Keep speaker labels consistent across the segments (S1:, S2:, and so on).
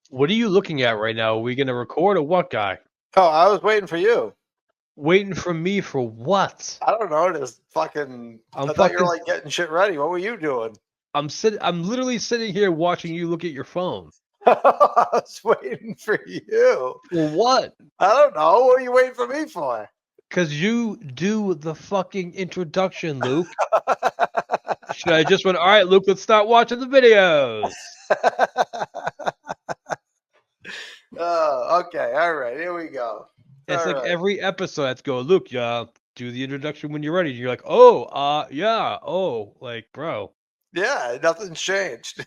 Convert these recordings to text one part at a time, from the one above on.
S1: What are you looking at right now? Are we going to record or what, guy?
S2: Oh, I was waiting for you.
S1: Waiting for me for what?
S2: I don't know. Just fucking. I thought you were like getting shit ready. What were you doing?
S1: I'm literally sitting here watching you look at your phone.
S2: I was waiting for you.
S1: Well, what?
S2: I don't know. What are you waiting for me for?
S1: Because you do the fucking introduction, Luke. Should I just went, all right, Luke, let's start watching the videos.
S2: Oh, okay. All right. Here we go.
S1: It's
S2: all
S1: like
S2: right.
S1: every episode, let's go, Luke, do the introduction when you're ready. You're like, oh, yeah, oh, like, bro.
S2: Yeah, nothing's changed.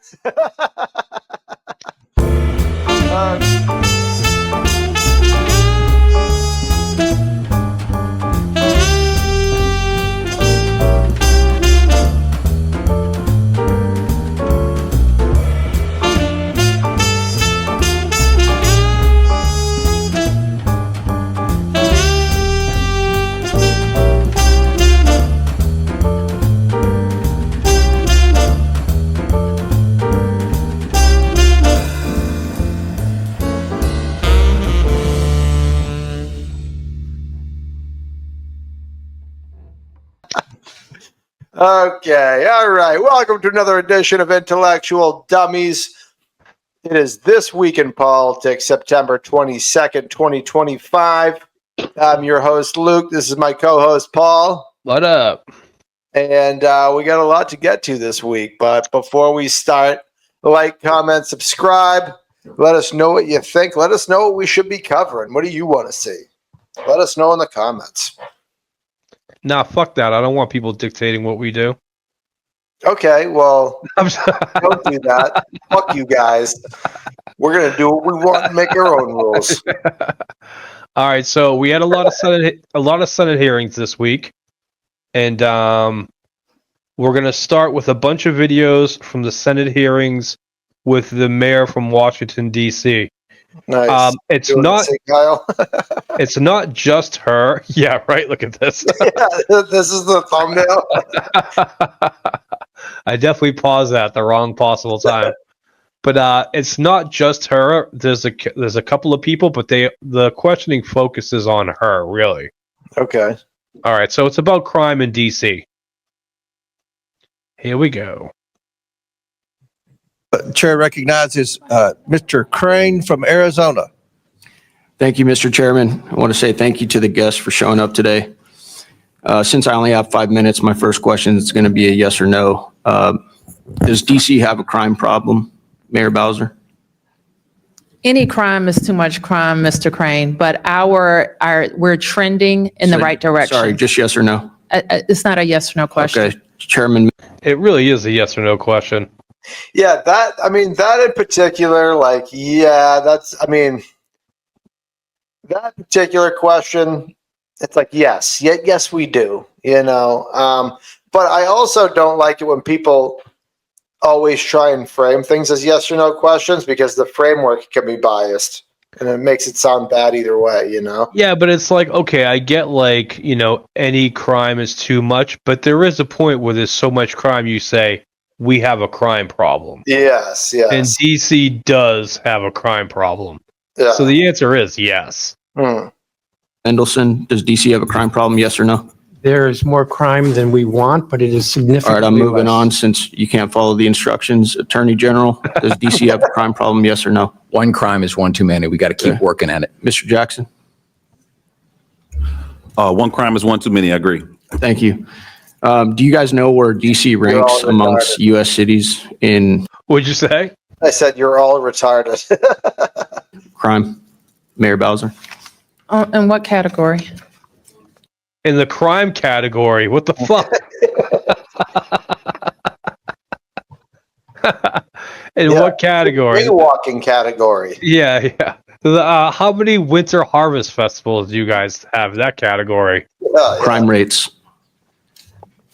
S2: Okay, all right. Welcome to another edition of Intellectual Dummies. It is This Week in Politics, September 22nd, 2025. I'm your host, Luke. This is my co-host, Paul.
S1: What up?
S2: And we got a lot to get to this week. But before we start, like, comment, subscribe. Let us know what you think. Let us know what we should be covering. What do you want to see? Let us know in the comments.
S1: Nah, fuck that. I don't want people dictating what we do.
S2: Okay, well, don't do that. Fuck you guys. We're going to do what we want and make our own rules.
S1: All right, so we had a lot of Senate hearings this week. And we're going to start with a bunch of videos from the Senate hearings with the mayor from Washington, D.C.
S2: Nice.
S1: It's not just her. Yeah, right. Look at this.
S2: Yeah, this is the thumbnail.
S1: I definitely paused that at the wrong possible time. But it's not just her. There's a couple of people, but the questioning focuses on her, really.
S2: Okay.
S1: All right, so it's about crime in D.C. Here we go.
S3: Chair recognizes Mr. Crane from Arizona.
S4: Thank you, Mr. Chairman. I want to say thank you to the guests for showing up today. Since I only have 5 minutes, my first question is going to be a yes or no. Does DC have a crime problem, Mayor Bowser?
S5: Any crime is too much crime, Mr. Crane, but we're trending in the right direction.
S4: Sorry, just yes or no?
S5: It's not a yes or no question.
S4: Okay, Chairman.
S1: It really is a yes or no question.
S2: Yeah, that in particular, that particular question, it's like, yes, we do, but I also don't like it when people always try and frame things as yes or no questions, because the framework can be biased and it makes it sound bad either way,
S1: Yeah, but it's like, okay, I get any crime is too much, but there is a point where there's so much crime you say, we have a crime problem.
S2: Yes.
S1: And DC does have a crime problem.
S2: Yeah.
S1: So the answer is yes.
S4: Mendelson, does DC have a crime problem, yes or no?
S6: There is more crime than we want, but it is significantly
S4: All right, I'm moving
S6: less.
S4: on since you can't follow the instructions. Attorney General, does DC have a crime problem, yes or no?
S7: One crime is one too many. We got to keep working at it.
S4: Mr. Jackson?
S8: One crime is one too many. I agree.
S4: Thank you. Do you guys know where DC ranks amongst U.S. cities in
S1: What'd you say?
S2: I said you're all retarded.
S4: crime, Mayor Bowser?
S5: In what category?
S1: In the crime category. What the fuck? In what category?
S2: Walking category.
S1: Yeah. How many winter harvest festivals do you guys have that category?
S4: Crime rates.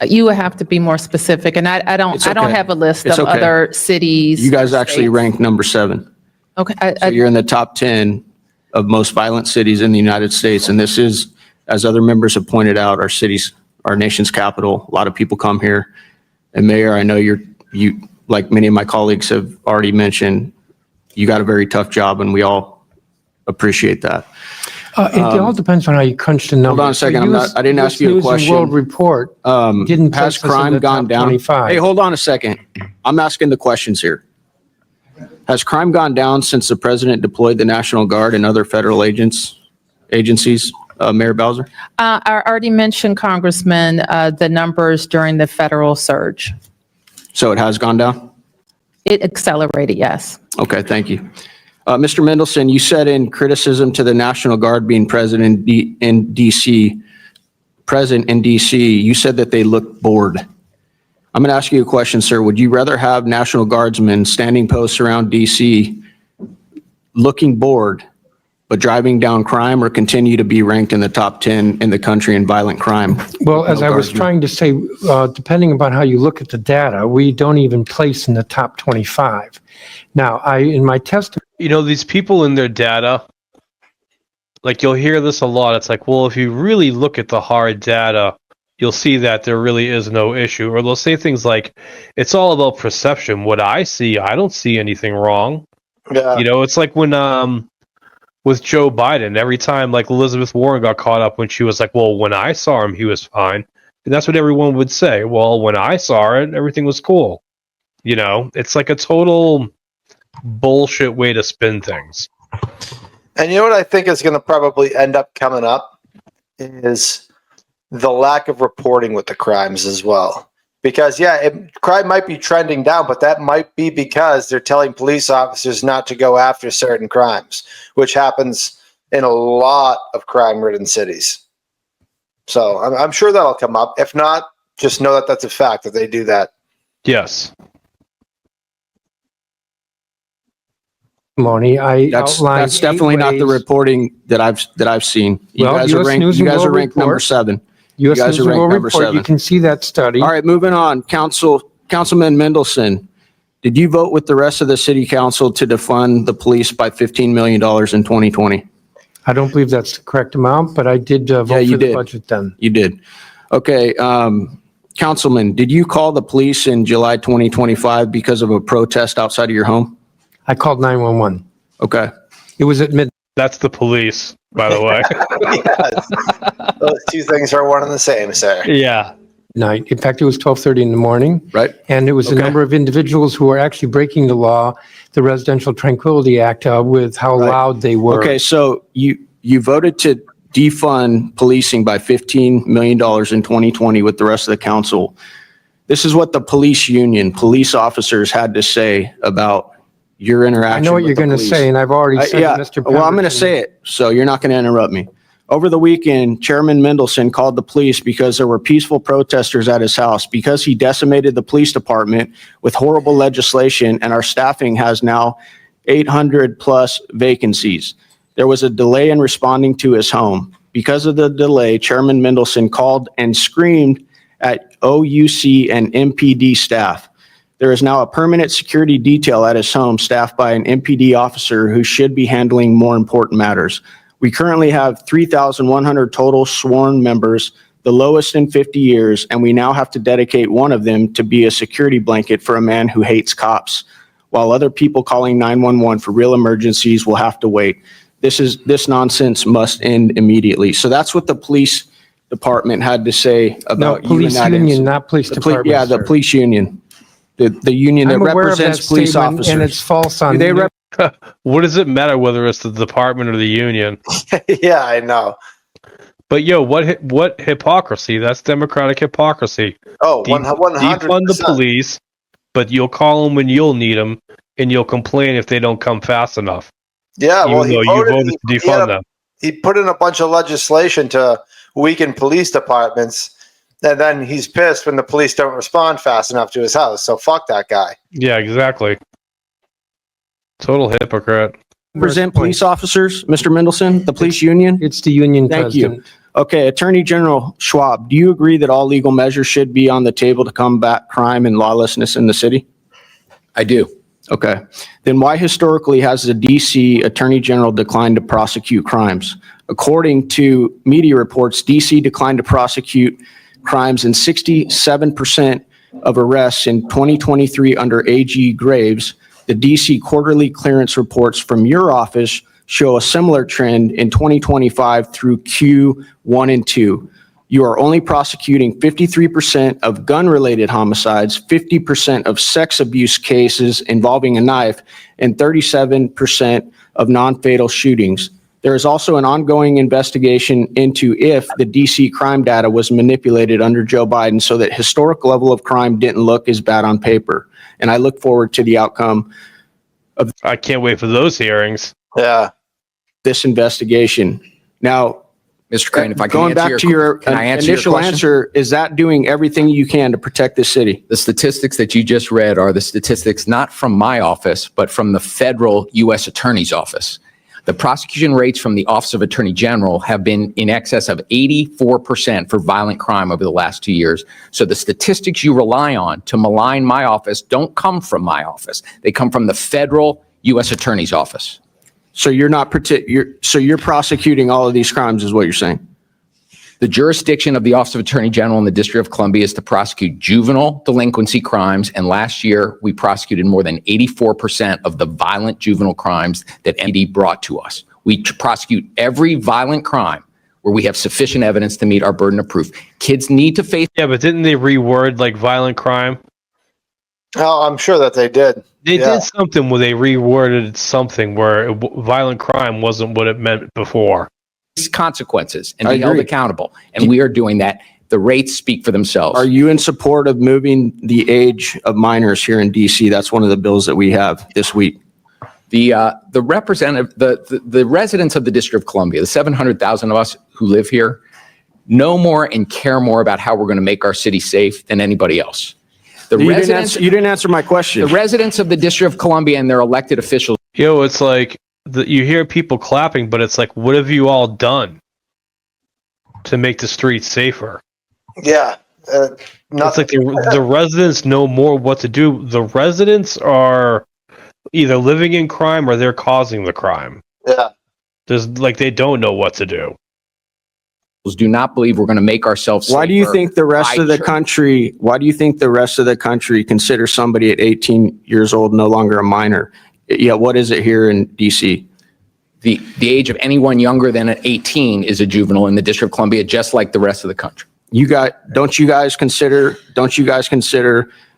S5: You would have to be more specific, and I don't have a list of other cities.
S4: You guys actually rank number 7.
S5: Okay.
S4: So you're in the top 10 of most violent cities in the United States. And this is, as other members have pointed out, our nation's capital. A lot of people come here. And Mayor, I know you, like many of my colleagues have already mentioned, you got a very tough job, and we all appreciate that.
S6: It all depends on how you crunch the numbers.
S4: Hold on a second. I didn't ask you a
S6: US News and
S4: question.
S6: World Report didn't
S4: Has
S6: place us in
S4: crime
S6: the
S4: gone
S6: top
S4: down?
S6: 25.
S4: Hey, hold on a second. I'm asking the questions here. Has crime gone down since the president deployed the National Guard and other federal agencies, Mayor Bowser?
S5: I already mentioned, Congressman, the numbers during the federal surge.
S4: So it has gone down?
S5: It accelerated, yes.
S4: Okay, thank you. Mr. Mendelson, you said in criticism to the National Guard being present in DC, you said that they look bored. I'm going to ask you a question, sir. Would you rather have National Guardsmen standing posts around DC looking bored, but driving down crime, or continue to be ranked in the top 10 in the country in violent crime?
S6: Well, as
S4: No
S6: I was
S4: guardsmen.
S6: trying to say, depending upon how you look at the data, we don't even place in the top 25. Now, in my testimony,
S1: You know, these people in their data, like you'll hear this a lot. It's like, well, if you really look at the hard data, you'll see that there really is no issue. Or they'll say things like, it's all about perception. What I see, I don't see anything wrong.
S2: Yeah.
S1: You know, it's like when with Joe Biden, every time like Elizabeth Warren got caught up when she was like, well, when I saw him, he was fine. And that's what everyone would say. Well, when I saw it, everything was cool. You know, it's like a total bullshit way to spin things.
S2: And you know what I think is going to probably end up coming up is the lack of reporting with the crimes as well. Because, yeah, crime might be trending down, but that might be because they're telling police officers not to go after certain crimes, which happens in a lot of crime-ridden cities. So I'm sure that'll come up. If not, just know that that's a fact, that they do that.
S1: Yes.
S6: I outlined
S4: That's definitely not the
S6: ways-
S4: reporting that I've seen. You
S6: Well,
S4: guys are
S6: US
S4: ranked.
S6: News
S4: You
S6: and
S4: guys are
S6: World
S4: ranked number
S6: Report.
S4: 7.
S6: U.S.
S4: You guys
S6: News
S4: are
S6: and World
S4: ranked number
S6: Report, you
S4: 7.
S6: can see that study.
S4: All right, moving on. Councilman Mendelson, did you vote with the rest of the city council to defund the police by $15 million in 2020?
S6: I don't believe that's the correct amount, but I did vote
S4: you
S6: for the
S4: did.
S6: budget then.
S4: You did. Okay, Councilman, did you call the police in July 2025 because of a protest outside of your home?
S6: I called 911.
S4: Okay.
S6: It was at midnight.
S1: That's the police, by the way.
S2: Yes. Those two things are one and the same, sir.
S1: Yeah.
S6: In fact, it was 12:30 in the morning.
S4: Right.
S6: And it was a
S4: Okay.
S6: number of individuals who were actually breaking the law, the Residential Tranquility Act, with how
S4: Right.
S6: loud they were.
S4: Okay, so you voted to defund policing by $15 million in 2020 with the rest of the council. This is what the police union, police officers had to say about your interaction
S6: I know what
S4: with
S6: you're
S4: the
S6: going to
S4: police.
S6: say, and I've already said
S4: Yeah,
S6: to Mr.
S4: well, I'm going to
S6: Pemberton-
S4: say it, so you're not going to interrupt me. Over the weekend, Chairman Mendelson called the police because there were peaceful protesters at his house, because he decimated the police department with horrible legislation, and our staffing has now 800 plus vacancies. There was a delay in responding to his home. Because of the delay, Chairman Mendelson called and screamed at OUC and MPD staff. There is now a permanent security detail at his home staffed by an MPD officer who should be handling more important matters. We currently have 3,100 total sworn members, the lowest in 50 years, and we now have to dedicate one of them to be a security blanket for a man who hates cops, while other people calling 911 for real emergencies will have to wait. This nonsense must end immediately. So that's what the police department had to say
S6: No,
S4: about you in
S6: police
S4: that
S6: union,
S4: incident.
S6: not police department.
S4: Yeah, the
S6: sir.
S4: police union, the union that
S6: I'm aware of that
S4: represents police
S6: statement,
S4: officers.
S6: and it's false on.
S4: Do they rep-
S1: What does it matter whether it's the department or the union?
S2: Yeah, I know.
S1: But yo, what hypocrisy? That's democratic hypocrisy.
S2: Oh,
S1: De-
S2: 100%.
S1: Defund the police, but you'll call them when you'll need them, and you'll complain if they don't come fast enough.
S2: Yeah, well,
S1: Even though you voted to defund them.
S2: He put in a bunch of legislation to weaken police departments, and then he's pissed when the police don't respond fast enough to his house. So fuck that guy.
S1: Yeah, exactly. Total hypocrite.
S4: represent police officers, Mr. Mendelson, the police union?
S6: It's the union
S4: Thank you.
S6: president.
S4: Okay, Attorney General Schwab, do you agree that all legal measures should be on the table to combat crime and lawlessness in the city?
S7: I do.
S4: Okay. Then why historically has the DC Attorney General declined to prosecute crimes? According to media reports, DC declined to prosecute crimes in 67% of arrests in 2023 under AG Graves, The DC quarterly clearance reports from your office show a similar trend in 2025 through Q1 and 2. You are only prosecuting 53% of gun-related homicides, 50% of sex abuse cases involving a knife, and 37% of non-fatal shootings. There is also an ongoing investigation into if the DC crime data was manipulated under Joe Biden so that historic level of crime didn't look as bad on paper. And I look forward to the outcome of
S1: I can't wait for those hearings.
S2: Yeah.
S4: this investigation. Now,
S7: Mr. Crane, if I can
S4: going
S7: answer
S4: back to your
S7: can I answer your
S4: initial
S7: question?
S4: answer, is that doing everything you can to protect the city?
S7: The statistics that you just read are the statistics not from my office, but from the federal U.S. Attorney's Office. The prosecution rates from the Office of Attorney General have been in excess of 84% for violent crime over the last 2 years. So the statistics you rely on to malign my office don't come from my office. They come from the federal U.S. Attorney's Office.
S4: So you're prosecuting all of these crimes is what you're saying?
S7: The jurisdiction of the Office of Attorney General in the District of Columbia is to prosecute juvenile delinquency crimes. And last year, we prosecuted more than 84% of the violent juvenile crimes that MD brought to us. We prosecute every violent crime where we have sufficient evidence to meet our burden of proof. Kids need to face.
S1: Yeah, but didn't they reword like violent crime?
S2: Oh, I'm sure that they did.
S1: They
S2: Yeah.
S1: did something where they reworded something where violent crime wasn't what it meant before.
S7: Consequences and
S4: I
S7: be held
S4: agree.
S7: accountable. And we are doing that. The rates speak for themselves.
S4: Are you in support of moving the age of minors here in DC? That's one of the bills that we have this week.
S7: The representative, the residents of the District of Columbia, the 700,000 of us who live here, know more and care more about how we're going to make our city safe than anybody else.
S4: You didn't answer my question.
S7: The residents of the District of Columbia and their elected officials.
S1: It's like you hear people clapping, but it's like, what have you all done to make the streets safer?
S2: Yeah.
S1: It's like the residents know more what to do. The residents are either living in crime or they're causing the crime.
S2: Yeah.
S1: They don't know what to do.
S7: Do not believe we're going to make ourselves safer.
S4: Why do you think the rest of the country considers somebody at 18 years old no longer a minor? Yeah, what is it here in DC?
S7: The age of anyone younger than 18 is a juvenile in the District of Columbia, just like the rest of the country.
S4: Don't you guys consider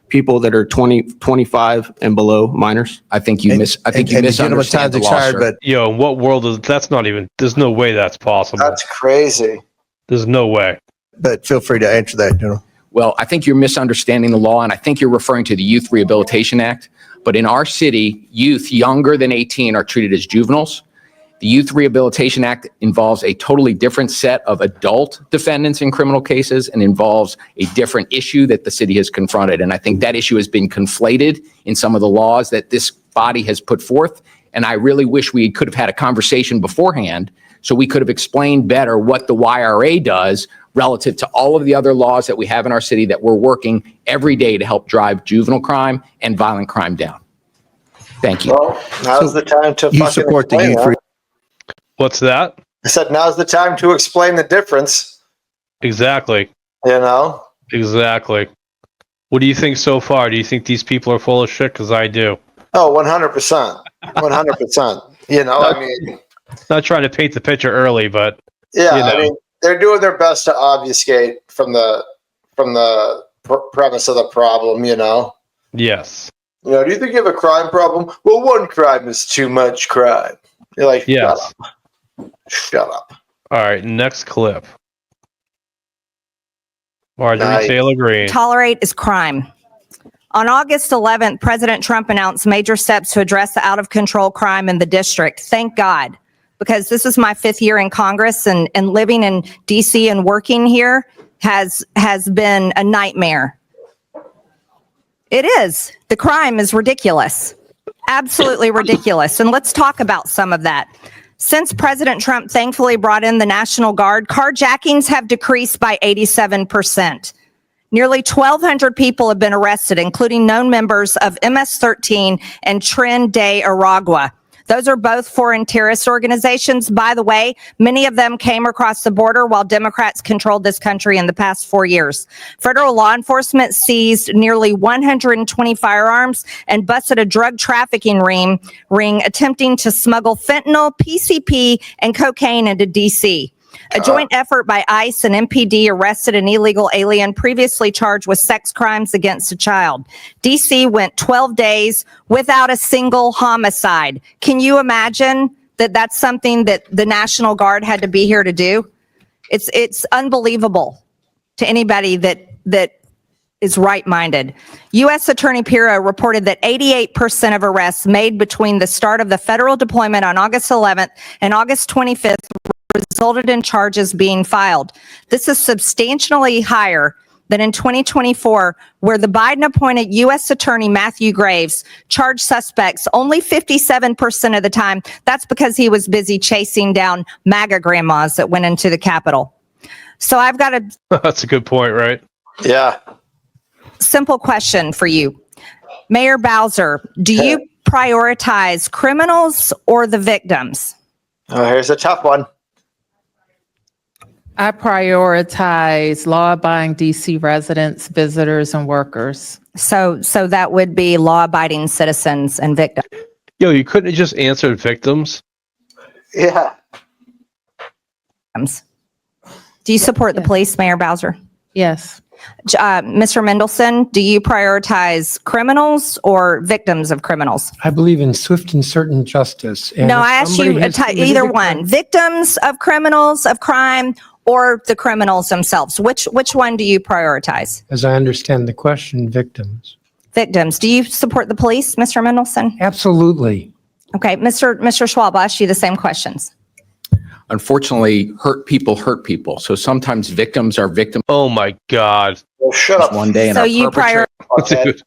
S4: people that are 20, 25 and below minors?
S7: I think you misunderstand the law, sir.
S1: In what world is that's not even? There's no way that's possible.
S2: That's crazy.
S1: There's no way.
S3: But feel free to answer that, General.
S7: Well, I think you're misunderstanding the law, and I think you're referring to the Youth Rehabilitation Act. But in our city, youth younger than 18 are treated as juveniles. The Youth Rehabilitation Act involves a totally different set of adult defendants in criminal cases and involves a different issue that the city has confronted. And I think that issue has been conflated in some of the laws that this body has put forth. And I really wish we could have had a conversation beforehand so we could have explained better what the YRA does relative to all of the other laws that we have in our city that we're working every day to help drive juvenile crime and violent crime down. Thank you.
S2: Well, now's the time to
S3: You
S2: fucking
S3: support the
S2: explain
S3: youth.
S2: that.
S1: What's that?
S2: I said now's the time to explain the difference.
S1: Exactly. Exactly. What do you think so far? Do you think these people are full of shit? Because I do.
S2: Oh, 100%. 100%. I mean,
S1: Not trying to paint the picture early, but
S2: yeah,
S1: you know.
S2: I mean, they're doing their best to obfuscate from the premise of the problem,
S1: yes.
S2: Do you think you have a crime problem? Well, one crime is too much crime. You're like,
S1: Yes.
S2: Shut up.
S1: All right, next clip. Marjorie
S2: Nice.
S1: Taylor Greene.
S9: Tolerate is crime. On August 11th, President Trump announced major steps to address the out-of-control crime in the district. Thank God, because this is my 5th year in Congress, and living in D.C. and working here has been a nightmare. It is. The crime is ridiculous. Absolutely ridiculous. And let's talk about some of that. Since President Trump thankfully brought in the National Guard, carjackings have decreased by 87%. Nearly 1,200 people have been arrested, including known members of MS-13 and Tren de Aragua. Those are both foreign terrorist organizations. By the way, many of them came across the border while Democrats controlled this country in the past 4 years. Federal law enforcement seized nearly 120 firearms and busted a drug trafficking ring attempting to smuggle fentanyl, PCP, and cocaine into D.C. A joint effort by ICE and MPD arrested an illegal alien previously charged with sex crimes against a child. D.C. went 12 days without a single homicide. Can you imagine that that's something that the National Guard had to be here to do? It's unbelievable to anybody that is right-minded. U.S. Attorney Pirro reported that 88% of arrests made between the start of the federal deployment on August 11th and August 25th resulted in charges being filed. This is substantially higher than in 2024, where the Biden-appointed U.S. Attorney Matthew Graves charged suspects only 57% of the time. That's because he was busy chasing down MAGA grandmas that went into the Capitol. So I've got a
S1: That's a good point, right?
S2: Yeah.
S9: simple question for you. Mayor Bowser, do you prioritize criminals or the victims?
S2: Oh, here's a tough one.
S5: I prioritize law-abiding DC residents, visitors, and workers.
S9: So that would be law-abiding citizens and victims.
S1: Yo, you couldn't have just answered victims?
S2: Yeah.
S9: Do you support the police, Mayor Bowser?
S5: Yes.
S9: Mr. Mendelson, do you prioritize criminals or victims of criminals?
S6: I believe in swift and certain justice. And
S9: No,
S6: if
S9: I asked
S6: somebody
S9: you
S6: has committed
S9: either
S6: a crime-
S9: one. Victims of criminals, of crime, or the criminals themselves. Which one do you prioritize?
S6: As I understand the question, victims.
S9: Victims. Do you support the police, Mr. Mendelson?
S6: Absolutely.
S9: Okay, Mr. Schwab, I'll ask you the same questions.
S7: Unfortunately, hurt people. So sometimes victims are victims
S1: Oh my God.
S2: Well, shut up.
S7: one day and
S9: So
S7: our
S9: you
S1: Dude,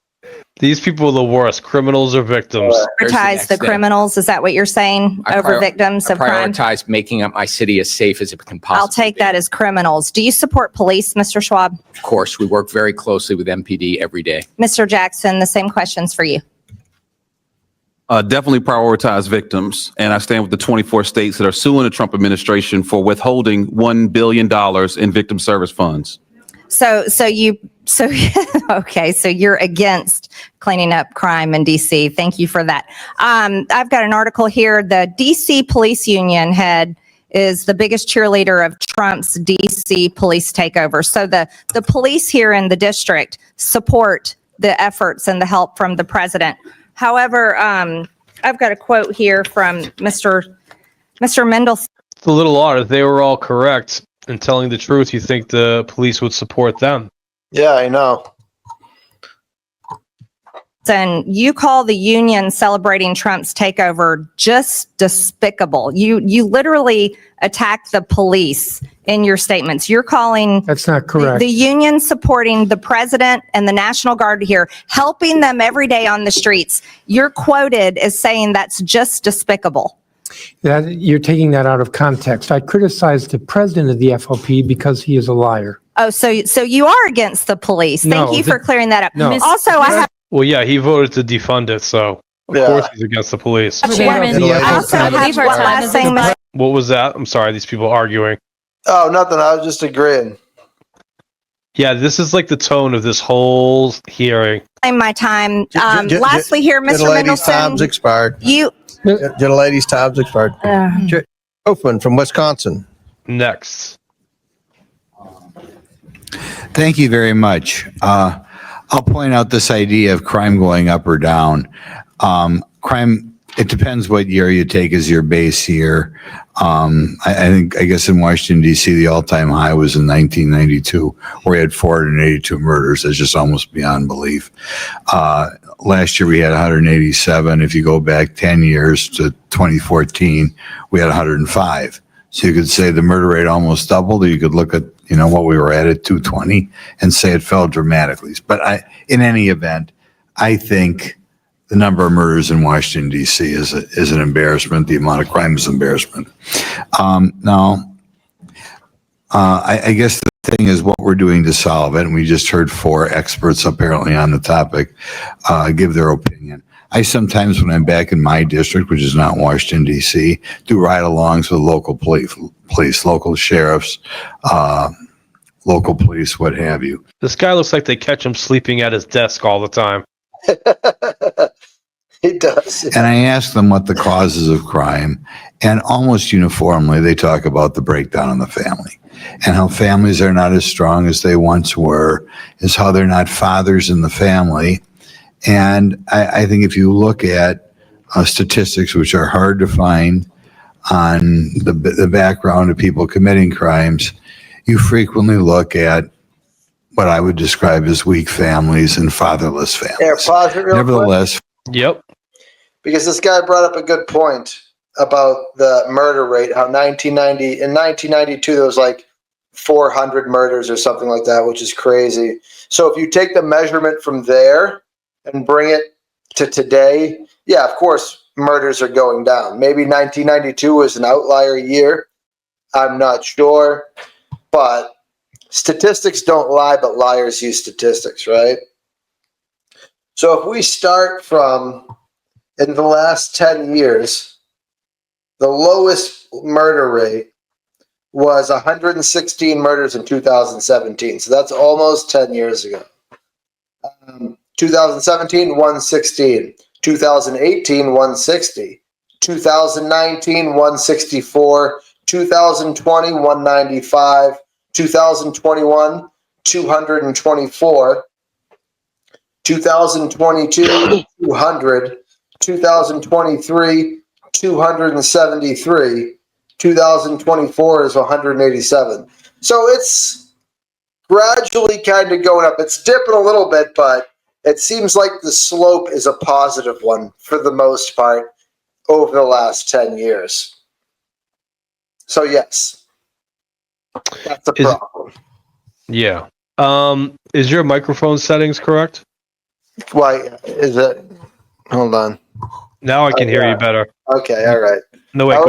S1: these people are the worst. Criminals or victims.
S9: prioritize the
S7: next day.
S9: criminals. Is that what you're saying? Over victims of crime?
S7: prioritize making up my city as safe as it can possibly
S9: I'll take that as criminals. Do you support police, Mr. Schwab?
S7: Of course, we work very closely with MPD every day.
S9: Mr. Jackson, the same questions for you.
S8: Definitely prioritize victims. And I stand with the 24 states that are suing the Trump administration for withholding $1 billion in victim service funds.
S9: So you're against cleaning up crime in DC. Thank you for that. I've got an article here. The DC police union head is the biggest cheerleader of Trump's DC police takeover. So the police here in the district support the efforts and the help from the president. However, I've got a quote here from Mr. Mendelson.
S1: It's a little odd. If they were all correct in telling the truth, you think the police would support them.
S2: Yeah, I know.
S9: And you call the union celebrating Trump's takeover just despicable. You literally attack the police in your statements. You're calling
S6: That's not correct.
S9: the union supporting the president and the National Guard here, helping them every day on the streets. You're quoted as saying that's just despicable.
S6: You're taking that out of context. I criticized the president of the FOP because he is a liar.
S9: Oh, so you are against the police. Thank
S6: No,
S9: you for clearing that up.
S6: no.
S9: Also, I have
S1: Well, yeah, he voted to defund it, so of
S2: Yeah.
S1: course he's against the police.
S5: Chairman,
S9: I also
S5: I
S9: have
S5: believe our
S9: one
S5: time
S9: last
S5: is
S9: thing, Mr.
S1: What was that? I'm sorry, these people arguing.
S2: Oh, nothing. I was just agreeing.
S1: Yeah, this is like the tone of this whole hearing.
S9: My time.
S3: J-
S9: Lastly here, Mr.
S3: Gentlelady's time's
S9: Mendelson,
S3: expired.
S9: you,
S3: Gentlelady's time's expired. Hoffman from Wisconsin.
S1: Next.
S10: Thank you very much. I'll point out this idea of crime going up or down. Crime, it depends what year you take as your base year. I guess in Washington, D.C., the all-time high was in 1992, where we had 482 murders. That's just almost beyond belief. Last year, we had 187. If you go back 10 years to 2014, we had 105. So you could say the murder rate almost doubled, or you could look at, what we were at 220 and say it fell dramatically. But in any event, I think the number of murders in Washington, D.C. is an embarrassment. The amount of crime is embarrassment. Now, I guess the thing is what we're doing to solve it. And we just heard 4 experts apparently on the topic give their opinion. I sometimes, when I'm back in my district, which is not Washington, D.C., do ride-alongs with local police, local sheriffs, local police, what have you.
S1: This guy looks like they catch him sleeping at his desk all the time.
S2: He does.
S10: And I ask them what the causes of crime, and almost uniformly they talk about the breakdown in the family and how families are not as strong as they once were, is how they're not fathers in the family. And I think if you look at statistics, which are hard to find on the background of people committing crimes, you frequently look at what I would describe as weak families and fatherless families.
S2: Yeah, pause it real
S10: Nevertheless,
S1: Yep.
S2: because this guy brought up a good point about the murder rate. How in 1992 there was like 400 murders or something like that, which is crazy. So if you take the measurement from there and bring it to today, yeah, of course murders are going down. Maybe 1992 was an outlier year. I'm not sure, but statistics don't lie, but liars use statistics, right? So if we start from, in the last 10 years, the lowest murder rate was 116 murders in 2017. So that's almost 10 years ago. 2017, 116. 2018, 160. 2019, 164. 2020, 195. 2021, 224. 2022, 200. 2023, 273. 2024 is 187. So it's gradually kind of going up. It's dipping a little bit, but it seems like the slope is a positive one for the most part over the last 10 years. So yes, that's a problem.
S1: Yeah. Is your microphone settings correct?
S2: Why is it? Hold on.
S1: Now I can hear you better.
S2: Okay, all right.
S1: No, wait,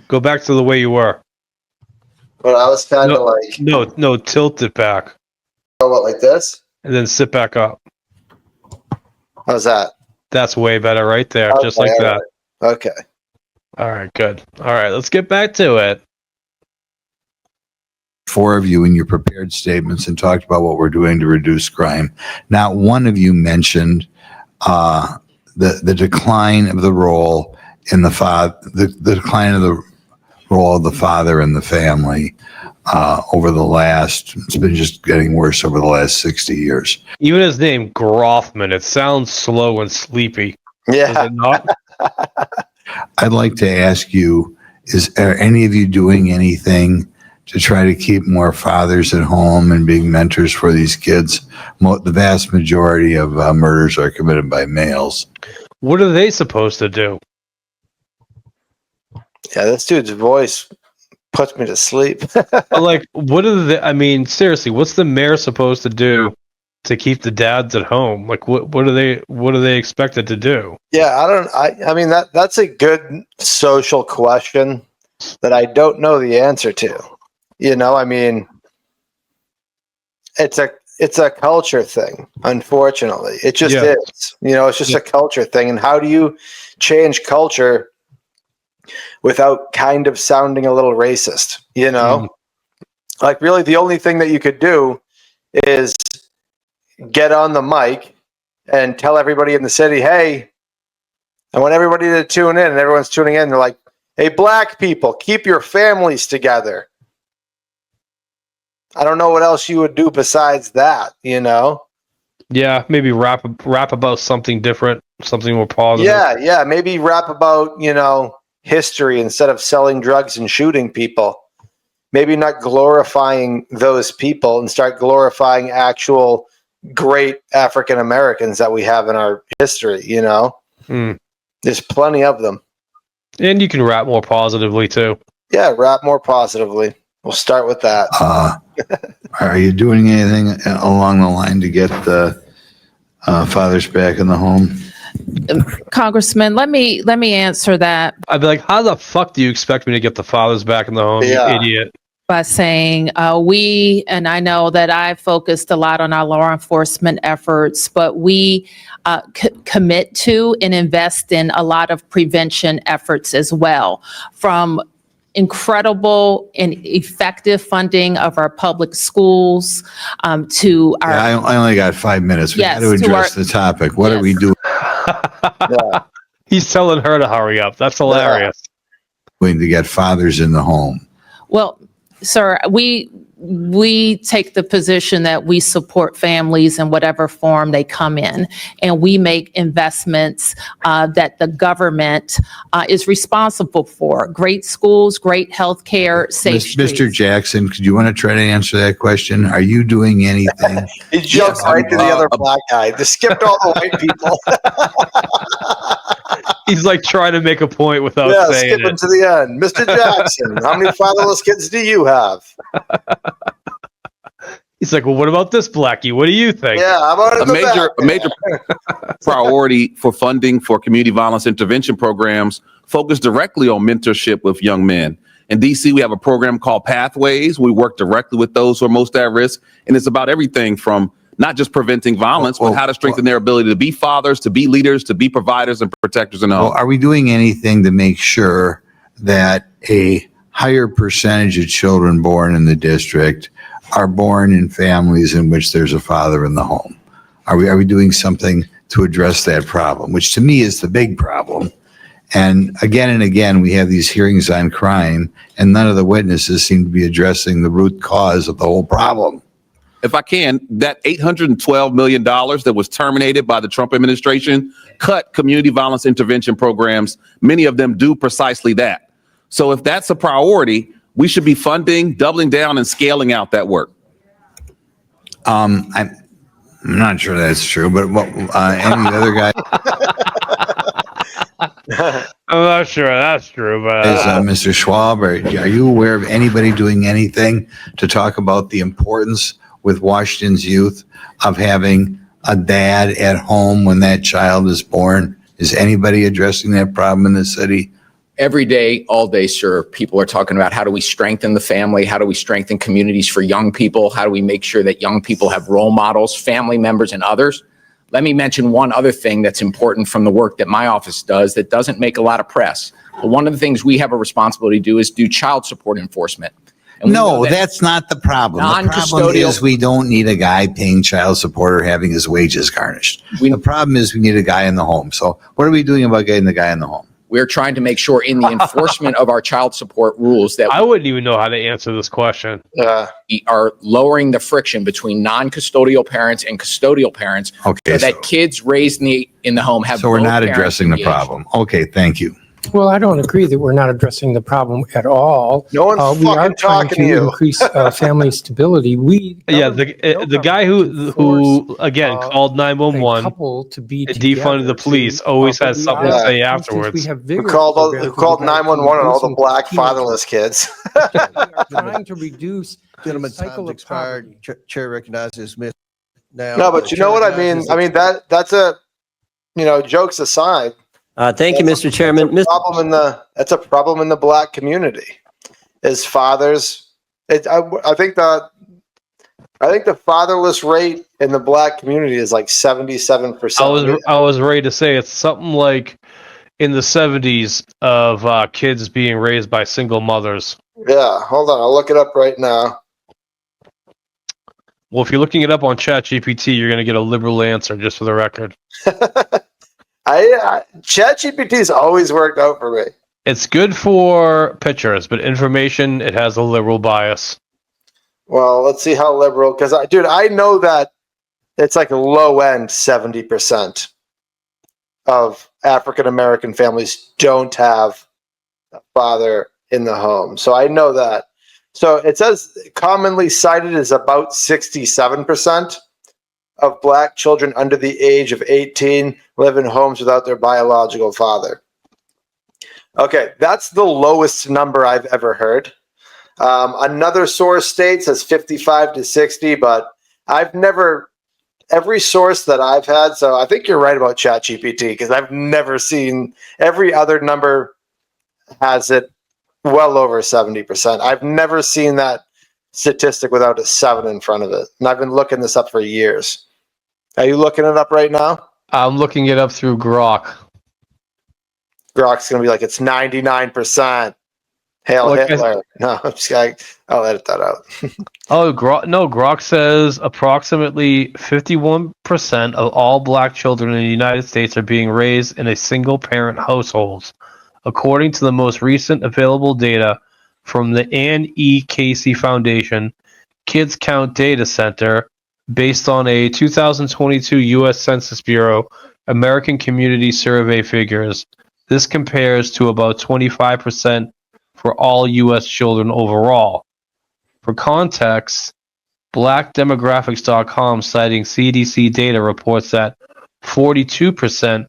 S1: go back to the way you were.
S2: But I was kind of like,
S1: No, tilt it back.
S2: oh, what, like this?
S1: And then sit back up.
S2: How's that?
S1: That's way better right there, just
S2: Okay,
S1: like
S2: all
S1: that.
S2: right. Okay.
S1: All right, good. All right, let's get back to it.
S10: four of you in your prepared statements and talked about what we're doing to reduce crime. Not one of you mentioned the decline of the role in the decline of the role of the father in the family over the last. It's been just getting worse over the last 60 years.
S1: Even his name, Grothman, it sounds slow and sleepy.
S2: Yeah.
S1: Does it not?
S10: I'd like to ask you: are any of you doing anything to try to keep more fathers at home and being mentors for these kids? The vast majority of murders are committed by males.
S1: What are they supposed to do?
S2: Yeah, this dude's voice puts me to sleep.
S1: Like, what are they? I mean, seriously, what's the mayor supposed to do to keep the dads at home? Like, what are they expected to do?
S2: Yeah, I mean that's a good social question that I don't know the answer to. You know, I mean, it's a culture thing, unfortunately. It just is. You know, it's just a culture thing. And how do you change culture without kind of sounding a little racist? You know? Like, really, the only thing that you could do is get on the mic and tell everybody in the city, hey, I want everybody to tune in, and everyone's tuning in. They're like, hey, black people, keep your families together. I don't know what else you would do besides that, you know?
S1: Yeah, maybe rap about something different, something more positive.
S2: Yeah, maybe rap about, you know, history instead of selling drugs and shooting people. Maybe not glorifying those people and start glorifying actual great African Americans that we have in our history, you know? There's plenty of them.
S1: And you can rap more positively, too.
S2: Yeah, rap more positively. We'll start with that.
S10: Are you doing anything along the line to get the fathers back in the home?
S5: Congressman, let me answer that.
S1: I'd be like, how the fuck do you expect me to get the fathers back in the home, you idiot?
S5: by saying and I know that I focused a lot on our law enforcement efforts, but we commit to and invest in a lot of prevention efforts as well, from incredible and effective funding of our public schools to our.
S10: I only got 5 minutes. We got
S5: Yes,
S10: to
S5: to
S10: address
S5: our-
S10: the topic. What are
S5: Yes.
S10: we doing
S2: Yeah.
S1: He's telling her to hurry up. That's hilarious.
S10: to get fathers in the home?
S5: Well, sir, we take the position that we support families in whatever form they come in, and we make investments that the government is responsible for. Great schools, great health care, safe streets.
S10: Mr. Jackson, could you want to try to answer that question? Are you doing anything?
S2: He jumped right to the other black guy. Just skipped all the white people.
S1: He's like trying to make a point without
S2: Yeah,
S1: saying
S2: skipping
S1: it.
S2: to the end. Mr. Jackson, how many fatherless kids do you have?
S1: He's like, well, what about this, Blackie? What do you think?
S2: Yeah, how about
S8: A major priority for funding for community violence intervention programs focused directly on mentorship with young men. In DC, we have a program called Pathways. We work directly with those who are most at risk, and it's about everything from not just preventing violence, but how to strengthen their ability to be fathers, to be leaders, to be providers and protectors in the home.
S10: Well, are we doing anything to make sure that a higher percentage of children born in the district are born in families in which there's a father in the home? Are we doing something to address that problem, which to me is the big problem? And again, we have these hearings on crime, and none of the witnesses seem to be addressing the root cause of the whole problem.
S8: If I can, that $812 million that was terminated by the Trump administration cut community violence intervention programs. Many of them do precisely that. So if that's a priority, we should be funding, doubling down, and scaling out that work.
S10: I'm not sure that's true, but any other guy?
S1: I'm not sure that's true, but
S10: Is Mr. Schwab, are you aware of anybody doing anything to talk about the importance with Washington's youth of having a dad at home when that child is born? Is anybody addressing that problem in the city?
S7: Every day, all day, sir, people are talking about how do we strengthen the family? How do we strengthen communities for young people? How do we make sure that young people have role models, family members, and others? Let me mention one other thing that's important from the work that my office does that doesn't make a lot of press. But one of the things we have a responsibility to do is do child support enforcement. And
S10: no, that's not the problem. The problem is we don't need a guy paying child support or having his wages garnished. The problem is we need a guy in the home. So what are we doing about getting the guy in the home?
S7: We're trying to make sure in the enforcement of our child support rules that
S1: I wouldn't even know how to answer this question.
S7: We are lowering the friction between non-custodial parents and custodial parents so that kids raised in the home have.
S10: So we're not addressing the problem. Okay, thank you.
S6: Well, I don't agree that we're not addressing the problem at all.
S2: No one's
S6: we are
S2: fucking
S6: trying
S2: talking to you.
S6: increase family stability.
S1: The guy who again called 911
S6: couple to be
S1: and defunded the police always has something to say afterwards.
S2: Who called 911 on all the black fatherless kids?
S6: We are trying to reduce the
S3: Gentleman's
S6: cycle
S3: time's
S6: of
S3: expired.
S6: poverty.
S3: Chair recognizes Ms. Now.
S2: No, but you know what I mean? I mean, that's a, jokes aside.
S11: Thank you, Mr. Chairman.
S2: That's a problem in the black community. Is fathers? I think the fatherless rate in the black community is like 77%.
S1: I was ready to say it's something like in the 70s of kids being raised by single mothers.
S2: Yeah, hold on, I'll look it up right now.
S1: Well, if you're looking it up on ChatGPT, you're going to get a liberal answer, just for the record.
S2: ChatGPT's always worked out for me.
S1: It's good for pictures, but information, it has a liberal bias.
S2: Well, let's see how liberal, because I know that it's like a low end 70% of African American families don't have a father in the home. So I know that. So it says commonly cited is about 67% of black children under the age of 18 live in homes without their biological father. Okay, that's the lowest number I've ever heard. Another source states says 55 to 60, but every source that I've had, so I think you're right about ChatGPT, because I've never seen, every other number has it well over 70%. I've never seen that statistic without a 7 in front of it. And I've been looking this up for years. Are you looking it up right now?
S1: I'm looking it up through Grok.
S2: Grok's going to be like, it's 99%. Hail
S1: Like
S2: Hitler. No, I'm just kidding. I'll edit that out.
S1: Grok says approximately 51% of all black children in the United States are being raised in a single-parent household, according to the most recent available data from the Ann E. Casey Foundation Kids Count Data Center, based on a 2022 U.S. Census Bureau American Community Survey figures. This compares to about 25% for all U.S. children overall. For context, blackdemographics.com, citing CDC data, reports that 42%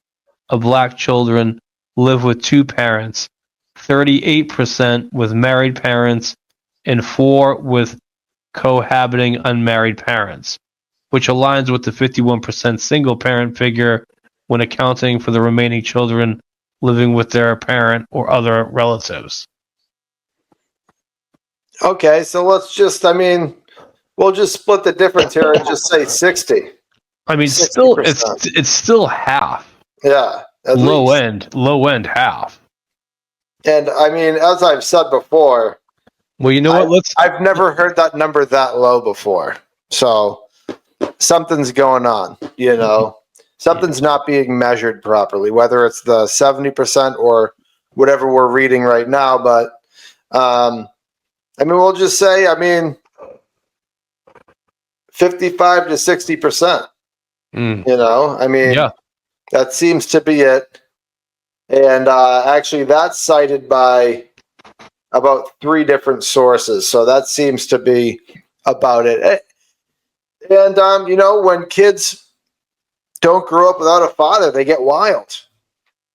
S1: of black children live with two parents, 38% with married parents, and 4% with cohabiting unmarried parents, which aligns with the 51% single parent figure when accounting for the remaining children living with their parent or other relatives.
S2: Okay, so let's just, we'll just split the difference here and just say 60.
S1: I mean,
S2: 60%.
S1: still, it's still half.
S2: Yeah.
S1: Low end half.
S2: And as I've said before,
S1: well, you know what?
S2: I've never heard that number that low before. So something's going on, Something's not being measured properly, whether it's the 70% or whatever we're reading right now. But, we'll just say, 55 to 60%.
S1: Yeah.
S2: That seems to be it. And actually, that's cited by about 3 different sources. So that seems to be about it. And, when kids don't grow up without a father, they get wild.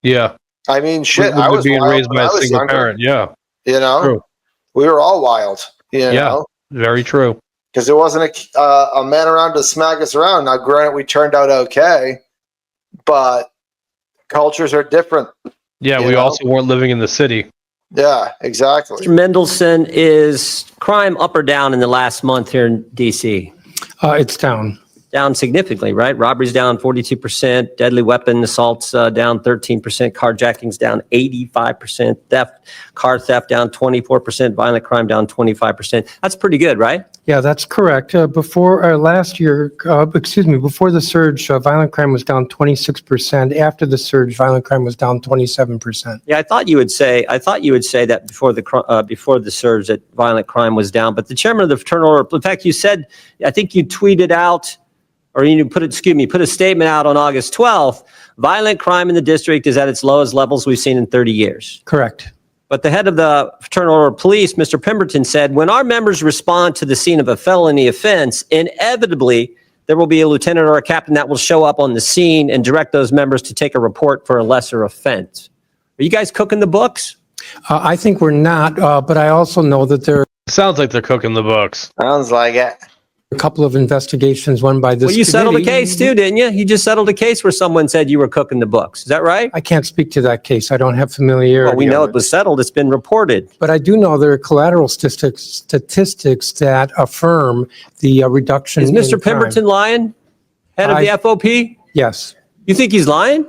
S1: Yeah.
S2: I was
S1: being
S2: wild
S1: raised
S2: when
S1: by
S2: I
S1: a
S2: was
S1: single
S2: younger.
S1: parent. Yeah.
S2: True. We were all wild.
S1: Yeah. Very true.
S2: Because there wasn't a man around to smack us around. Now, granted, we turned out okay, but cultures are different.
S1: Yeah, we also weren't living in the city.
S2: Yeah, exactly.
S11: Mr. Mendelson, is crime up or down in the last month here in D.C.?
S6: It's down.
S11: Down significantly, right? Robberies down 42%, deadly weapon assaults down 13%, carjackings down 85%, car theft down 24%, violent crime down 25%. That's pretty good, right?
S6: Yeah, that's correct. Before last year, before the surge, violent crime was down 26%. After the surge, violent crime was down 27%.
S11: Yeah, I thought you would say that before the surge that violent crime was down. But the chairman of the Fraternal Order, in fact, you said, I think you tweeted out, or you put a statement out on August 12th, violent crime in the district is at its lowest levels we've seen in 30 years.
S6: Correct.
S11: But the head of the Fraternal Order of Police, Mr. Pemberton, said, when our members respond to the scene of a felony offense, inevitably there will be a lieutenant or a captain that will show up on the scene and direct those members to take a report for a lesser offense. Are you guys cooking the books?
S6: I think we're not, but I also know that there are
S1: Sounds like they're cooking the books.
S2: Sounds like it.
S6: a couple of investigations, one by this
S11: Well, you settled a
S6: committee.
S11: case too, didn't you? You just settled a case where someone said you were cooking the books. Is that right?
S6: I can't speak to that case. I don't have familiarity.
S11: Well, we know
S6: of
S11: it was settled. It's been reported.
S6: But I do know there are collateral statistics that affirm the reduction.
S11: Is
S6: in
S11: Mr.
S6: crime.
S11: Pemberton lying? Head of the FOP?
S6: Yes.
S11: You think he's lying?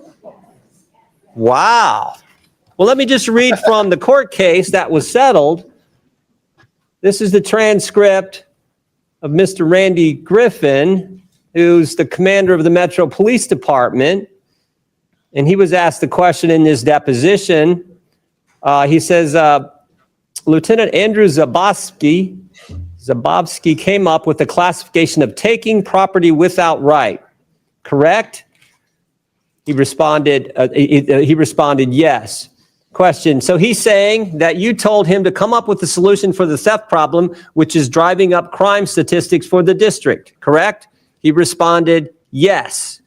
S11: Wow. Well, let me just read from the court case that was settled. This is the transcript of Mr. Randy Griffin, who's the commander of the Metro Police Department. And he was asked the question in this deposition. He says, Lieutenant Andrew Zabowski came up with the classification of taking property without right, correct? He responded, yes. Question, so he's saying that you told him to come up with the solution for the theft problem, which is driving up crime statistics for the district, correct? He responded, yes.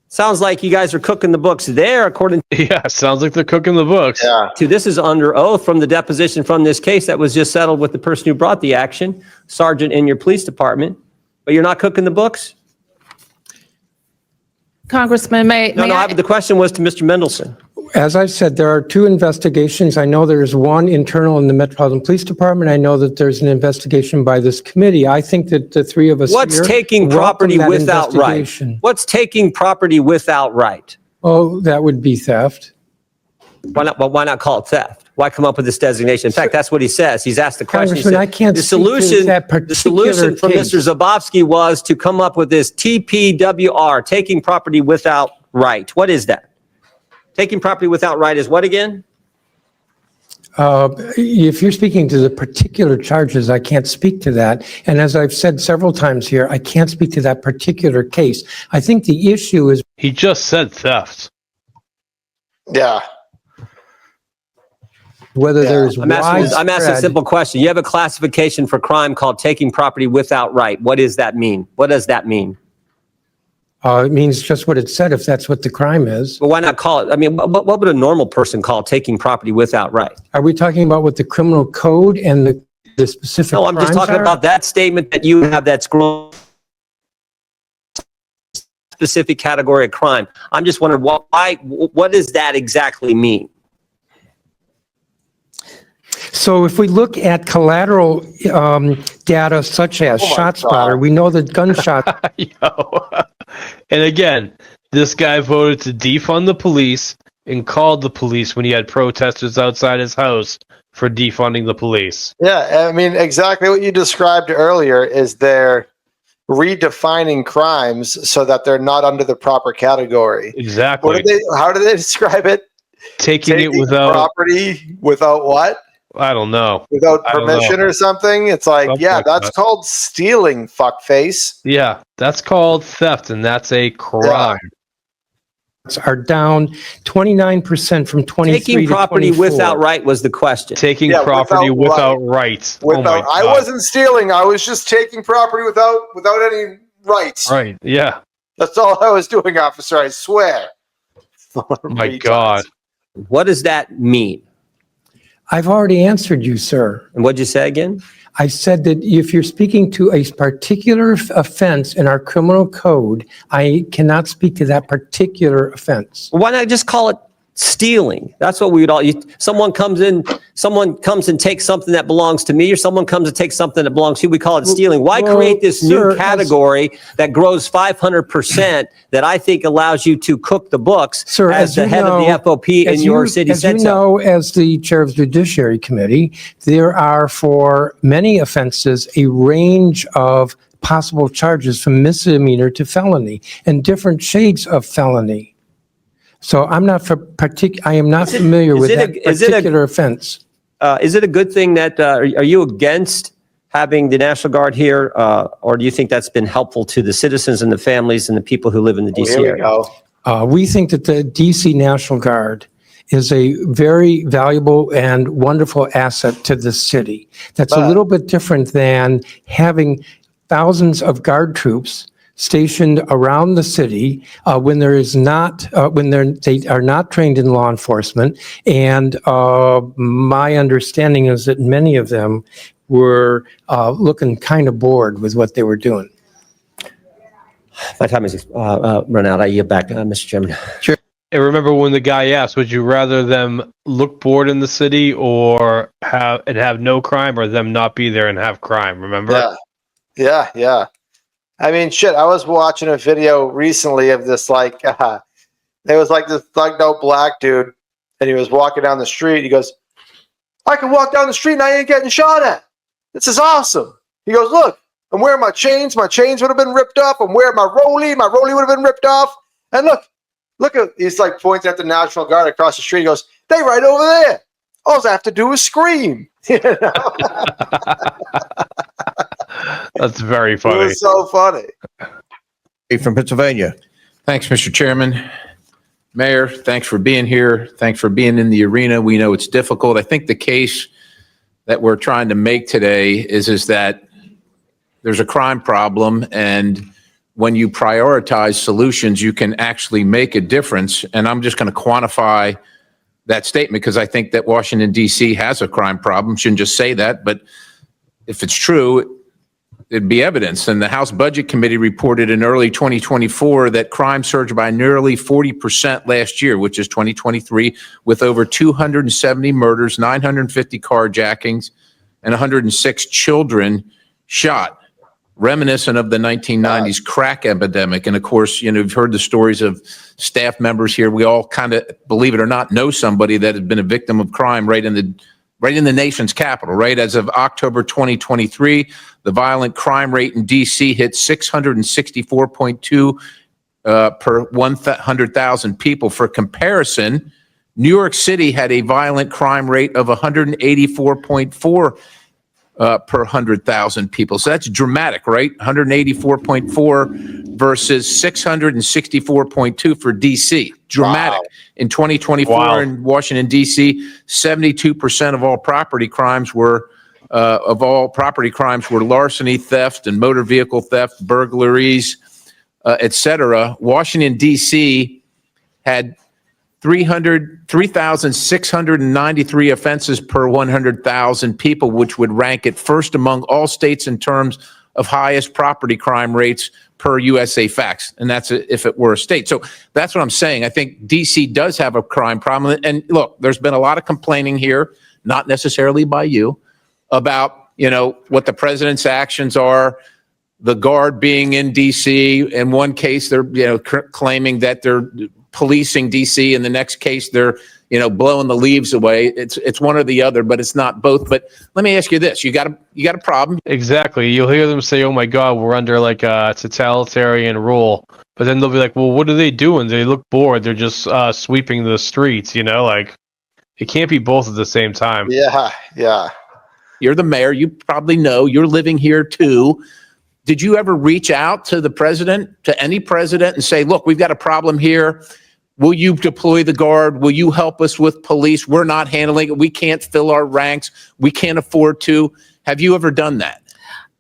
S11: Sounds like you guys are cooking the books there, according
S1: Yeah, sounds like they're cooking the books.
S2: Yeah.
S11: this is under oath from the deposition from this case that was just settled with the person who brought the action, sergeant in your police department. But you're not cooking the books?
S5: Congressman,
S11: No, the question was to Mr. Mendelson.
S6: As I've said, there are two investigations. I know there's one internal in the Metropolitan Police Department. I know that there's an investigation by this committee. I think that the three of us
S11: What's
S6: here
S11: taking
S6: welcome
S11: property
S6: that
S11: without right?
S6: investigation.
S11: What's taking property without right?
S6: Oh, that would be theft.
S11: Why not? Well, why not call it theft? Why come up with this designation? In fact, that's what he says. He's asked the question. He
S6: Congressman,
S11: said,
S6: I can't
S11: the
S6: speak to
S11: solution,
S6: that
S11: the solution
S6: particular
S11: from
S6: case.
S11: Mr. Zabowski was to come up with this TPWR, taking property without right. What is that? Taking property without right is what again?
S6: If you're speaking to the particular charges, I can't speak to that. And as I've said several times here, I can't speak to that particular case. I think the issue is
S1: He just said theft.
S2: Yeah.
S6: whether
S2: Yeah.
S6: there's
S11: I'm asking a
S6: widespread.
S11: simple question. You have a classification for crime called taking property without right. What does that mean? What does that mean?
S6: It means just what it said, if that's what the crime is.
S11: But why not call it? I mean, what would a normal person call taking property without right?
S6: Are we talking about what the criminal code and the specific
S11: No, I'm just
S6: crimes
S11: talking
S6: are?
S11: about that statement that you have that's specific category of crime. I'm just wondering what does that exactly mean?
S6: So if we look at collateral data such as
S2: Oh my
S6: ShotSpotter,
S2: God.
S6: we know that gunshot
S1: Yo. And again, this guy voted to defund the police and called the police when he had protesters outside his house for defunding the police.
S2: Yeah, I mean, exactly what you described earlier is they're redefining crimes so that they're not under the proper category.
S1: Exactly.
S2: How did they describe it?
S1: Taking it without,
S2: property without what?
S1: I don't know.
S2: Without
S1: I don't
S2: permission
S1: know.
S2: or something? It's like,
S1: Something
S2: yeah,
S1: like
S2: that's
S1: that.
S2: called stealing, fuckface.
S1: Yeah, that's called theft, and that's a crime.
S6: are down 29% from 23
S11: Taking
S6: to
S11: property
S6: 24.
S11: without right was the question.
S1: Taking
S2: Yeah,
S1: property
S2: without
S1: without rights. Oh
S2: Without,
S1: my
S2: I
S1: God.
S2: wasn't stealing. I was just taking property without any rights.
S1: Right, yeah.
S2: That's all I was doing, officer. I swear.
S1: My
S2: Retards.
S1: God.
S11: What does that mean?
S6: I've already answered you, sir.
S11: And what'd you say again?
S6: I said that if you're speaking to a particular offense in our criminal code, I cannot speak to that particular offense.
S11: Why not just call it stealing? That's what we would all, someone comes and takes something that belongs to me, or someone comes and takes something that belongs to you, we call it stealing. Why
S6: well,
S11: create this
S6: sir,
S11: new category that grows 500% that I think allows you to cook the books
S6: Sir,
S11: as the
S6: you
S11: head of the
S6: know-
S11: FOP in
S6: as
S11: your
S6: you-
S11: city
S6: as
S11: said
S6: you
S11: so?
S6: know, as the chair of the Judiciary Committee, there are for many offenses a range of possible charges from misdemeanor to felony and different shades of felony. So I'm not I am not familiar with that particular offense.
S11: Is it a good thing that, are you against having the National Guard here? Or do you think that's been helpful to the citizens and the families and the people who live in the DC
S2: Here we
S11: area?
S2: go.
S6: We think that the DC National Guard is a very valuable and wonderful asset to the city. That's a little bit different than having thousands of guard troops stationed around the city when there is not they are not trained in law enforcement, and my understanding is that many of them were looking kind of bored with what they were doing.
S11: My time is run out. I yield back, Mr. Chairman.
S1: And remember when the guy asked, would you rather them look bored in the city or have no crime, or them not be there and have crime? Remember?
S2: Yeah. I mean, shit, I was watching a video recently of this, like, there was like this thugged out black dude, and he was walking down the street. He goes, I can walk down the street and I ain't getting shot at. This is awesome. He goes, look, I'm wearing my chains. My chains would have been ripped off. I'm wearing my rollie. My rollie would have been ripped off. And look at, he's like pointing at the National Guard across the street. He goes, they right over there. All I have to do is scream. You know?
S1: That's very
S2: It
S1: funny.
S2: was so funny.
S3: From Pennsylvania.
S12: Thanks, Mr. Chairman. Mayor, thanks for being here. Thanks for being in the arena. We know it's difficult. I think the case that we're trying to make today is that there's a crime problem, and when you prioritize solutions, you can actually make a difference. And I'm just going to quantify that statement because I think that Washington, D.C. has a crime problem. Shouldn't just say that, but if it's true, it'd be evidence. And the House Budget Committee reported in early 2024 that crime surged by nearly 40% last year, which is 2023, with over 270 murders, 950 carjackings, and 106 children shot, reminiscent of the 1990s crack epidemic. And of course, you've heard the stories of staff members here. We all kind of, believe it or not, know somebody that has been a victim of crime right in the nation's capital, right? As of October 2023, the violent crime rate in D.C. hit 664.2 per 100,000 people. For comparison, New York City had a violent crime rate of 184.4 per 100,000 people. So that's dramatic, right? 184.4 versus 664.2 for D.C. Dramatic. Wow. In 2024 in Washington, D.C., 72% of all property crimes were larceny, theft, and motor vehicle theft, burglaries, etc. Washington, D.C. had 3,693 offenses per 100,000 people, which would rank it first among all states in terms of highest property crime rates per USA Facts. And that's if it were a state. So that's what I'm saying. I think DC does have a crime problem. And look, there's been a lot of complaining here, not necessarily by you, about, what the president's actions are, the guard being in DC. In one case, they're, claiming that they're policing DC. In the next case, they're, blowing the leaves away. It's one or the other, but it's not both. But let me ask you this: you got a problem?
S1: Exactly. You'll hear them say, "Oh my God, we're under like a totalitarian rule," but then they'll be like, "Well, what are they doing? They look bored. They're just sweeping the streets." Like it can't be both at the same time.
S2: Yeah.
S12: You're the mayor. You probably know. You're living here too. Did you ever reach out to the president, to any president, and say, "Look, we've got a problem here. Will you deploy the guard? Will you help us with police? We're not handling it. We can't fill our ranks. We can't afford to." Have you ever done that?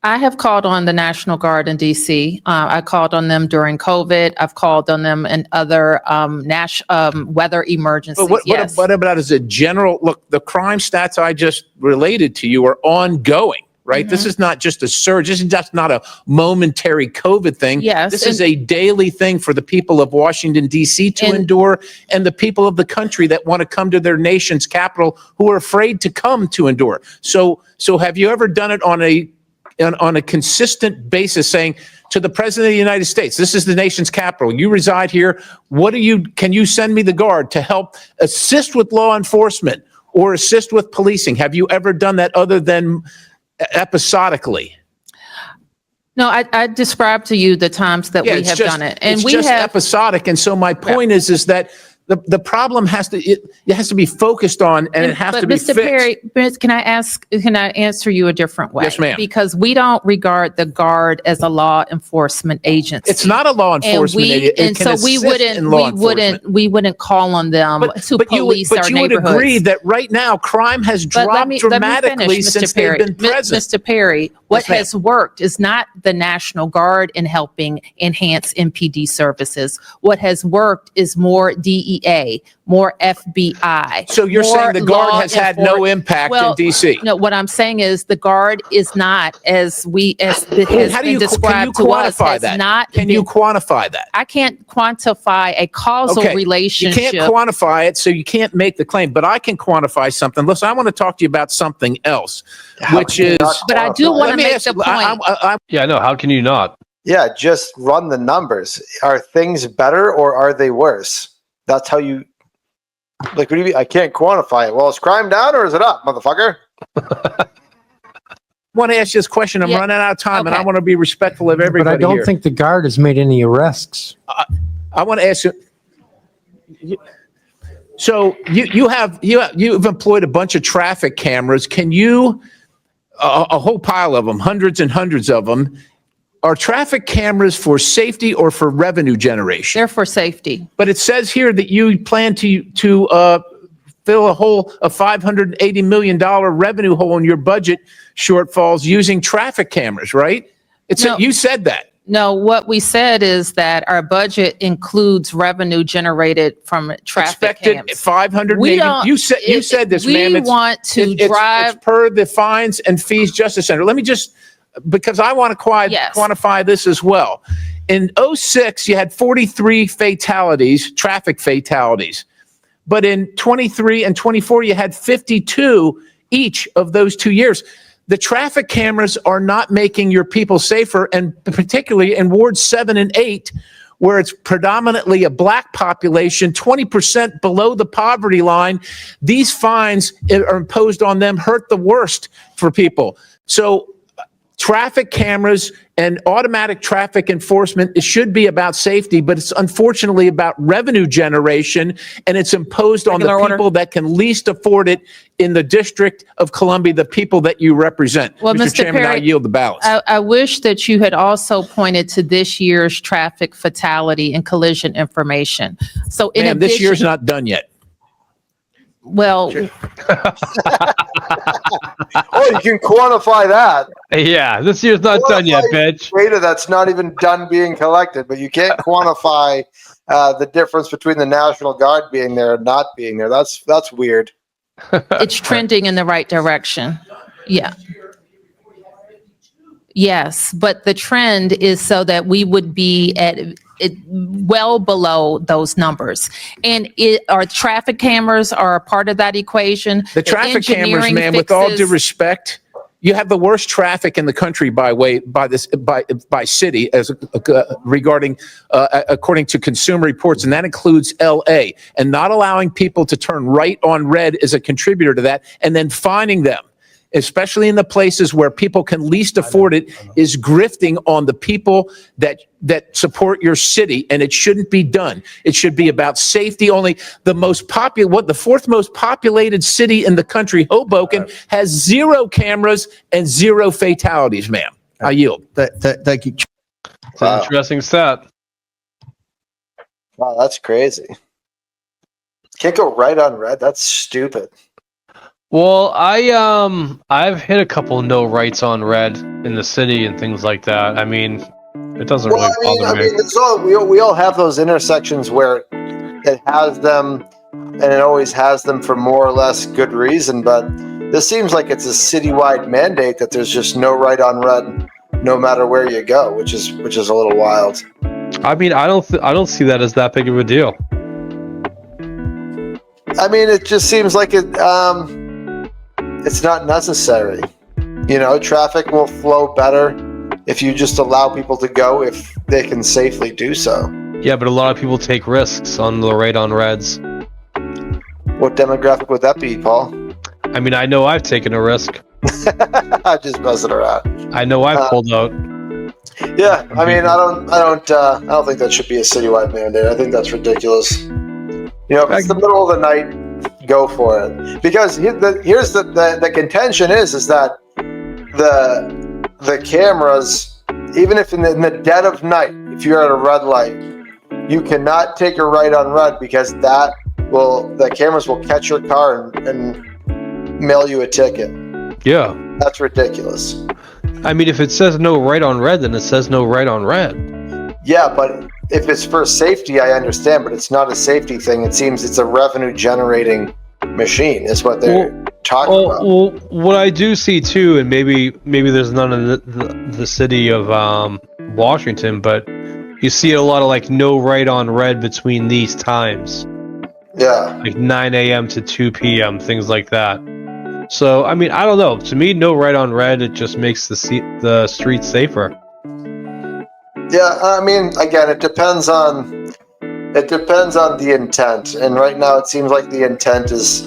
S5: I have called on the National Guard in DC. I called on them during COVID. I've called on them in other weather emergencies.
S12: But
S5: yes.
S12: what about as a general look? The crime stats I just related to you are ongoing. Right? Mm-hmm. This is not just a surge. This is just not a momentary COVID thing.
S5: Yes.
S12: This is a daily thing for the people of Washington, D.C. to endure, and the people of the country that want to come to their nation's capital who are afraid to come to endure. So have you ever done it on a consistent basis, saying to the president of the United States, this is the nation's capital, you reside here, can you send me the guard to help assist with law enforcement or assist with policing? Have you ever done that other than episodically?
S5: No, I described to you the times that we have done it, and
S12: it's just episodic. And so my point is that the problem has to be focused on, and it has to be
S5: Mr.
S12: fixed.
S5: Perry, can I answer you a different way?
S12: Yes, ma'am.
S5: Because we don't regard the guard as a law enforcement agency.
S12: It's not a law enforcement agency.
S5: And so we wouldn't call on them to police our neighborhoods. But you would agree
S12: that right now crime has dropped dramatically since they've been present.
S5: Mr. Perry, what has worked is not the National Guard in helping enhance MPD services. What has worked is more DEA, more FBI.
S12: So you're saying the Guard has had no impact in DC?
S5: No, what I'm saying is the Guard is not, as has been described to us, has not.
S12: Can you quantify that?
S5: I can't quantify a causal relationship.
S12: You can't quantify it, so you can't make the claim. But I can quantify something. Listen, I want to talk to you about something else, which is.
S5: But I do want to make the point.
S1: Yeah, no. How can you not?
S2: Yeah, just run the numbers. Are things better or are they worse? That's how you. Like, what do you mean? I can't quantify it. Well, is crime down or is it up, motherfucker?
S12: I want to ask you this question. I'm running out of time, and I want to be respectful of everybody.
S6: But I don't think the Guard has made any arrests.
S12: I want to ask you. So you've employed a bunch of traffic cameras. Can you a whole pile of them, hundreds and hundreds of them? Are traffic cameras for safety or for revenue generation?
S5: They're for safety.
S12: But it says here that you plan to fill a $580 million revenue hole in your budget shortfalls using traffic cameras, right? You said that.
S5: No, what we said is that our budget includes revenue generated from traffic cams.
S12: $580. You said this, ma'am.
S5: We want to drive.
S12: It's per the Fines and Fees Justice Center. Let me just because I want to
S5: Yes.
S12: quantify this as well. In 06, you had 43 fatalities, traffic fatalities. But in 23 and 24, you had 52 each of those 2 years. The traffic cameras are not making your people safer, and particularly in wards 7 and 8, where it's predominantly a black population, 20% below the poverty line. These fines are imposed on them, hurt the worst for people. So traffic cameras and automatic traffic enforcement, it should be about safety, but it's unfortunately about revenue generation, and it's imposed on the
S9: Regular order.
S12: people that can least afford it in the District of Columbia, the people that you represent.
S5: Well,
S12: Mr.
S5: Mr.
S12: Chairman, I
S5: Perry,
S12: yield the balance.
S5: I wish that you had also pointed to this year's traffic fatality and collision information. So in
S12: Ma'am, this year's
S5: addition,
S12: not done yet.
S5: well,
S2: Oh, you can quantify that.
S1: Yeah, this year's not done yet, bitch.
S2: Data that's not even done being collected, but you can't quantify the difference between the National Guard being there and not being there. That's weird.
S5: it's trending in the right direction. Yeah. Yes, but the trend is so that we would be at it well below those numbers. And our traffic cameras are a part of that equation.
S12: The traffic cameras,
S5: engineering
S12: man, with all due
S5: fixes-
S12: respect, you have the worst traffic in the country by city as regarding according to Consumer Reports, and that includes LA. And not allowing people to turn right on red is a contributor to that, and then fining them, especially in the places where people can least afford it, is grifting on the people that support your city, and it shouldn't be done. It should be about safety only. The fourth most populated city in the country, Hoboken, has 0 cameras and 0 fatalities, ma'am. I yield.
S3: Thank you.
S1: It's an interesting stat.
S2: Wow, that's crazy. Can't go right on red. That's stupid.
S1: Well, I've hit a couple no rights on red in the city and things like that. I mean, it doesn't really bother me.
S2: We all have those intersections where it has them, and it always has them for more or less good reason. But this seems like it's a citywide mandate that there's just no right on red, no matter where you go, which is a little wild.
S1: I mean, I don't see that as that big of a deal.
S2: I mean, it just seems like it's not necessary. You know, traffic will flow better if you just allow people to go if they can safely do so.
S1: Yeah, but a lot of people take risks on the right on reds.
S2: What demographic would that be, Paul?
S1: I mean, I know I've taken a risk.
S2: I'm just messing around.
S1: I know I've pulled out.
S2: Yeah, I mean, I don't think that should be a citywide mandate. I think that's ridiculous. You know, if it's the middle of the night, go for it. Because here's the contention is that the cameras, even if in the dead of night, if you're at a red light, you cannot take a right on red because the cameras will catch your car and mail you a ticket.
S1: Yeah.
S2: That's ridiculous.
S1: I mean, if it says no right on red, then it says no right on red.
S2: Yeah, but if it's for safety, I understand, but it's not a safety thing. It seems it's a revenue generating machine is what they're talking about.
S1: Well, what I do see too, and maybe there's none in the city of Washington, but you see a lot of like no right on red between these times.
S2: Yeah.
S1: Like 9 a.m. to 2 p.m., things like that. So, I mean, I don't know. To me, no right on red, it just makes the streets safer.
S2: Yeah, I mean, again, it depends on the intent. And right now it seems like the intent is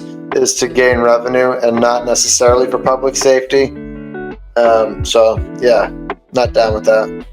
S2: to gain revenue and not necessarily for public safety. So, yeah, not down with that.